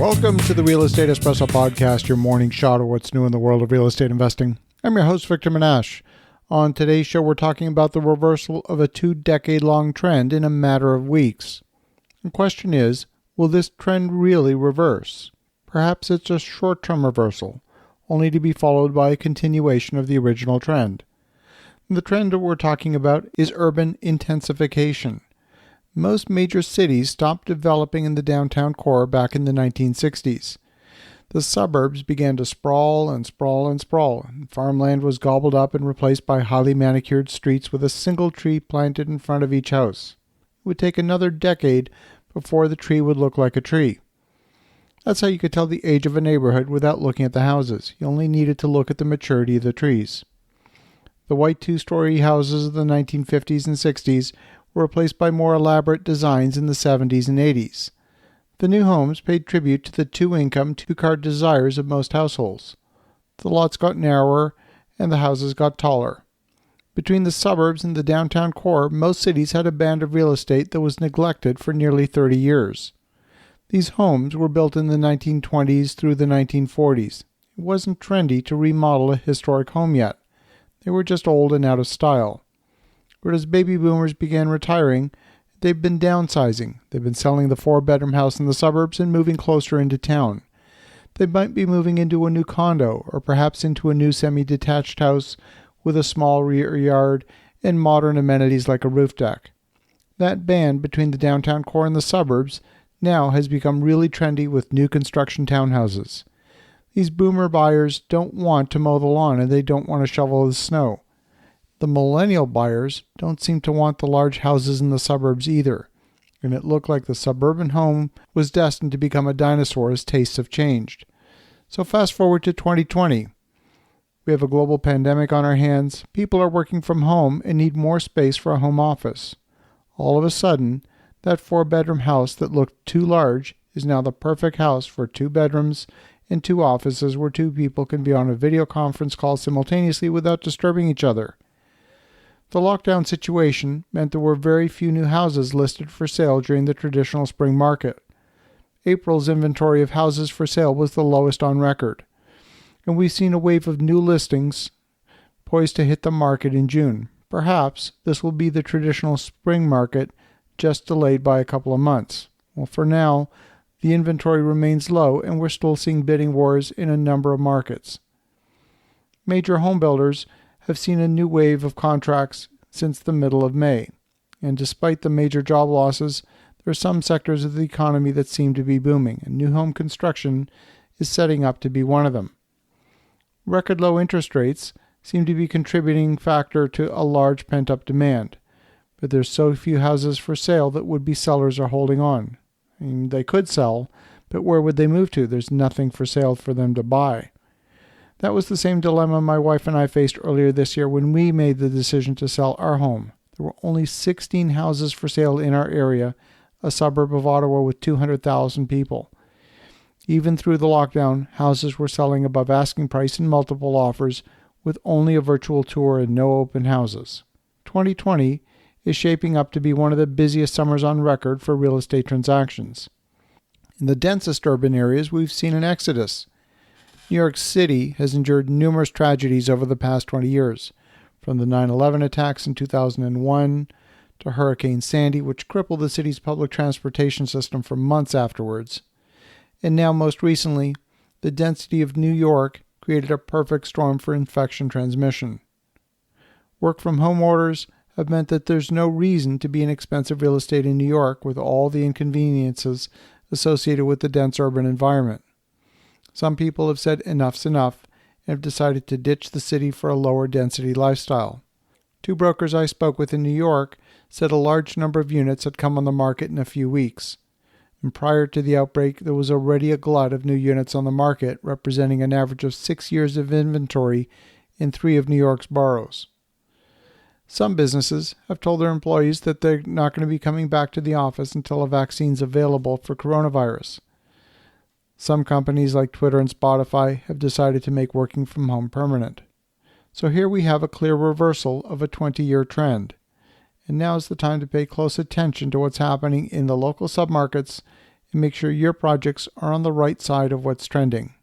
Welcome to the Real Estate Espresso Podcast, your morning shot of what's new in the world of real estate investing. I'm your host, Victor Minash. On today's show, we're talking about the reversal of a 2-decade-long trend in a matter of weeks. The question is, will this trend really reverse? Perhaps it's a short-term reversal, only to be followed by a continuation of the original trend. The trend that we're talking about is urban intensification. Most major cities stopped developing in the downtown core back in the 1960s. The suburbs began to sprawl and sprawl and sprawl. Farmland was gobbled up and replaced by highly manicured streets with a single tree planted in front of each house. It would take another decade before the tree would look like a tree. That's how you could tell the age of a neighborhood without looking at the houses. You only needed to look at the maturity of the trees. The white two-story houses of the 1950s and 60s were replaced by more elaborate designs in the 70s and 80s. The new homes paid tribute to the two-income, two-car desires of most households. The lots got narrower and the houses got taller. Between the suburbs and the downtown core, most cities had a band of real estate that was neglected for nearly 30 years. These homes were built in the 1920s through the 1940s. It wasn't trendy to remodel a historic home yet. They were just old and out of style. But as baby boomers began retiring, they've been downsizing. They've been selling the 4-bedroom house in the suburbs and moving closer into town. They might be moving into a new condo or perhaps into a new semi-detached house with a small rear yard and modern amenities like a roof deck. That band between the downtown core and the suburbs now has become really trendy with new construction townhouses. These boomer buyers don't want to mow the lawn and they don't want to shovel the snow. The millennial buyers don't seem to want the large houses in the suburbs either, and it looked like the suburban home was destined to become a dinosaur as tastes have changed. So fast forward to 2020. We have a global pandemic on our hands, people are working from home and need more space for a home office. All of a sudden, that 4-bedroom house that looked too large is now the perfect house for 2 bedrooms and 2 offices where 2 people can be on a video conference call simultaneously without disturbing each other. The lockdown situation meant there were very few new houses listed for sale during the traditional spring market. April's inventory of houses for sale was the lowest on record, and we've seen a wave of new listings poised to hit the market in June. Perhaps this will be the traditional spring market, just delayed by a couple of months. Well, for now, the inventory remains low, and we're still seeing bidding wars in a number of markets. Major home builders have seen a new wave of contracts since the middle of May, and despite the major job losses, there are some sectors of the economy that seem to be booming, and new home construction is setting up to be one of them. Record low interest rates seem to be a contributing factor to a large pent-up demand, but there's so few houses for sale that would-be sellers are holding on. I mean, they could sell, but where would they move to? There's nothing for sale for them to buy. That was the same dilemma my wife and I faced earlier this year when we made the decision to sell our home. There were only 16 houses for sale in our area, a suburb of Ottawa with 200,000 people. Even through the lockdown, houses were selling above asking price in multiple offers with only a virtual tour and no open houses. 2020 is shaping up to be one of the busiest summers on record for real estate transactions. In the densest urban areas, we've seen an exodus. New York City has endured numerous tragedies over the past 20 years, from the 9/11 attacks in 2001 to Hurricane Sandy, which crippled the city's public transportation system for months afterwards. And now, most recently, the density of New York created a perfect storm for infection transmission. Work-from-home orders have meant that there's no reason to be in expensive real estate in New York with all the inconveniences associated with the dense urban environment. Some people have said enough's enough and have decided to ditch the city for a lower density lifestyle. 2 brokers I spoke with in New York said a large number of units had come on the market in a few weeks. And prior to the outbreak, there was already a glut of new units on the market, representing an average of 6 years of inventory in 3 of New York's boroughs. Some businesses have told their employees that they're not going to be coming back to the office until a vaccine is available for coronavirus. Some companies like Twitter and Spotify have decided to make working from home permanent. So here we have a clear reversal of a 20-year trend. And now is the time to pay close attention to what's happening in the local submarkets and make sure your projects are on the right side of what's trending.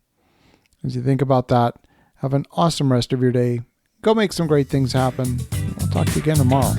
As you think about that, have an awesome rest of your day. Go make some great things happen. I'll talk to you again tomorrow.